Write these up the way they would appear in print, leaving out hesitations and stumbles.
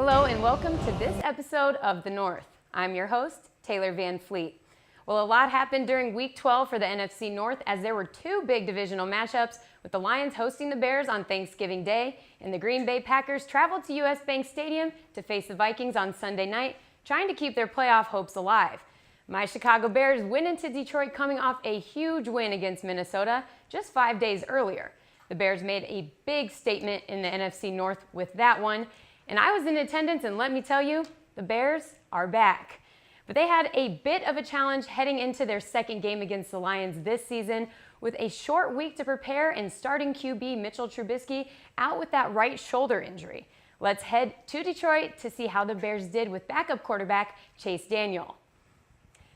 Hello and welcome to this episode of The North. I'm your host, Taylor Van Fleet. Well, a lot happened during Week 12 for the NFC North as there were two big divisional matchups, with the Lions hosting the Bears on Thanksgiving Day, and the Green Bay Packers traveled to US Bank Stadium to face the Vikings on Sunday night, trying to keep their playoff hopes alive. My Chicago Bears went into Detroit coming off a huge win against Minnesota just 5 days earlier. The Bears made a big statement in the NFC North with that one, and I was in attendance, and let me tell you, the Bears are back. But they had a bit of a challenge heading into their second game against the Lions this season, with a short week to prepare and starting QB Mitchell Trubisky out with that right shoulder injury. Let's head to Detroit to see how the Bears did with backup quarterback Chase Daniel.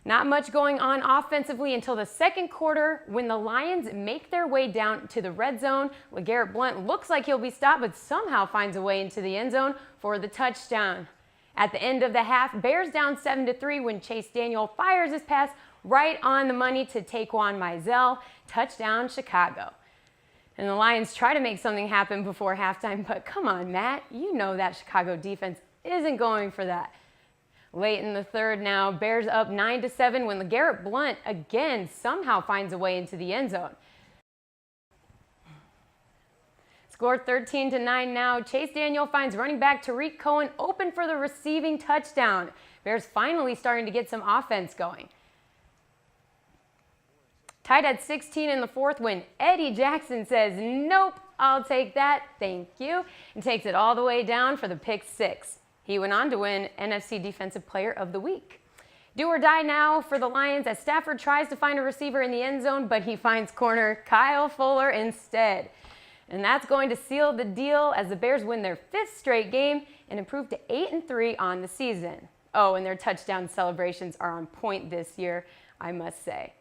Not much going on offensively until the second quarter when the Lions make their way down to the red zone. LeGarrette Blount looks like he'll be stopped, but somehow finds a way into the end zone for the touchdown. At the end of the half, Bears down 7-3 when Chase Daniel fires his pass right on the money to Taquan Mizell. Touchdown, Chicago. And the Lions try to make something happen before halftime, but come on, Matt, you know that Chicago defense isn't going for that. Late in the third now, Bears up 9-7 when LeGarrette Blount again somehow finds a way into the end zone. Scored 13-9 now. Chase Daniel finds running back Tariq Cohen open for the receiving touchdown. Bears finally starting to get some offense going. Tied at 16 in the fourth when Eddie Jackson says, "Nope, I'll take that, thank you," and takes it all the way down for the pick six. He went on to win NFC Defensive Player of the Week. Do or die now for the Lions as Stafford tries to find a receiver in the end zone, but he finds corner Kyle Fuller instead. And that's going to seal the deal as the Bears win their fifth straight game and improve to 8-3 on the season. Oh, and their touchdown celebrations are on point this year, I must say.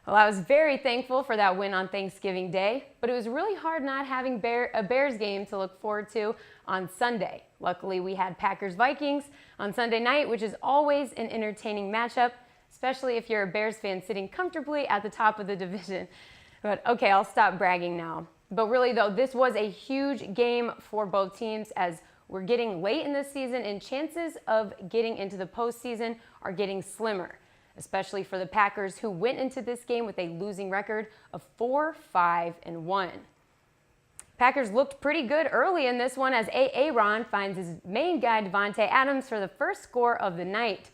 Well, I was very thankful for that win on Thanksgiving Day, but it was really hard not having a Bears game to look forward to on Sunday. Luckily, we had Packers-Vikings on Sunday night, which is always an entertaining matchup, especially if you're a Bears fan sitting comfortably at the top of the division. But okay, I'll stop bragging now. But really, though, this was a huge game for both teams as we're getting late in the season and chances of getting into the postseason are getting slimmer, especially for the Packers, who went into this game with a losing record of 4-5-1. Packers looked pretty good early in this one as Aaron finds his main guy, Davante Adams, for the first score of the night.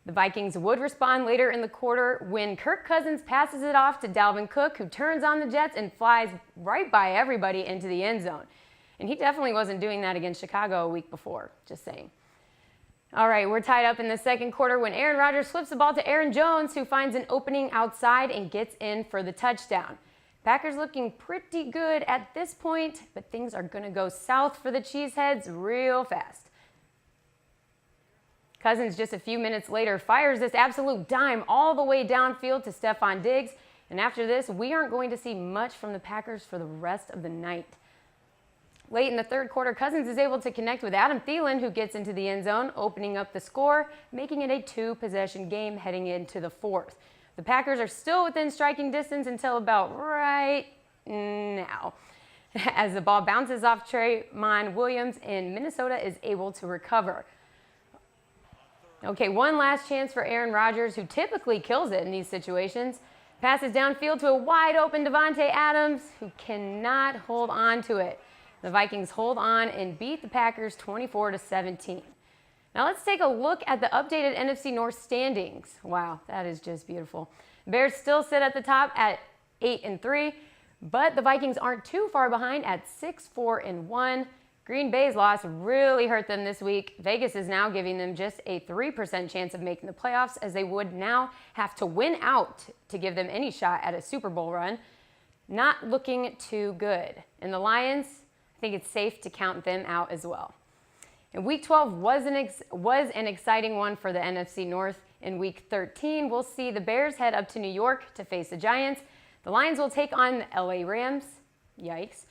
The Vikings would respond later in the quarter when Kirk Cousins passes it off to Dalvin Cook, who turns on the Jets and flies right by everybody into the end zone. And he definitely wasn't doing that against Chicago a week before, just saying. All right, we're tied up in the second quarter when Aaron Rodgers flips the ball to Aaron Jones, who finds an opening outside and gets in for the touchdown. Packers looking pretty good at this point, but things are going to go south for the Cheeseheads real fast. Cousins just a few minutes later fires this absolute dime all the way downfield to Stephon Diggs, and after this, we aren't going to see much from the Packers for the rest of the night. Late in the third quarter, Cousins is able to connect with Adam Thielen, who gets into the end zone, opening up the score, making it a two-possession game heading into the fourth. The Packers are still within striking distance until about right now, as the ball bounces off Tremont Williams and Minnesota is able to recover. Okay, one last chance for Aaron Rodgers, who typically kills it in these situations. Passes downfield to a wide-open Davante Adams, who cannot hold on to it. The Vikings hold on and beat the Packers 24-17. Now let's take a look at the updated NFC North standings. Wow, that is just beautiful. Bears still sit at the top at 8-3, but the Vikings aren't too far behind at 6-4-1. Green Bay's loss really hurt them this week. Vegas is now giving them just a 3% chance of making the playoffs, as they would now have to win out to give them any shot at a Super Bowl run. Not looking too good. And the Lions, I think it's safe to count them out as well. And Week 12 was an exciting one for the NFC North. In Week 13, we'll see the Bears head up to New York to face the Giants. The Lions will take on the LA Rams. Yikes.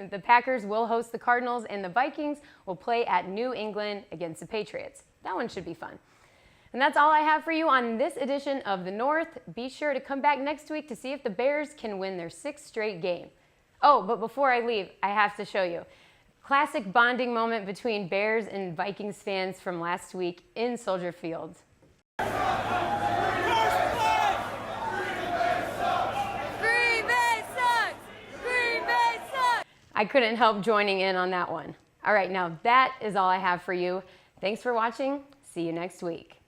The Packers will host the Cardinals, and the Vikings will play at New England against the Patriots. That one should be fun. And that's all I have for you on this edition of The North. Be sure to come back next week to see if the Bears can win their sixth straight game. Oh, but before I leave, I have to show you. Classic bonding moment between Bears and Vikings fans from last week in Soldier Field. I couldn't help joining in on that one. All right, now that is all I have for you. Thanks for watching. See you next week.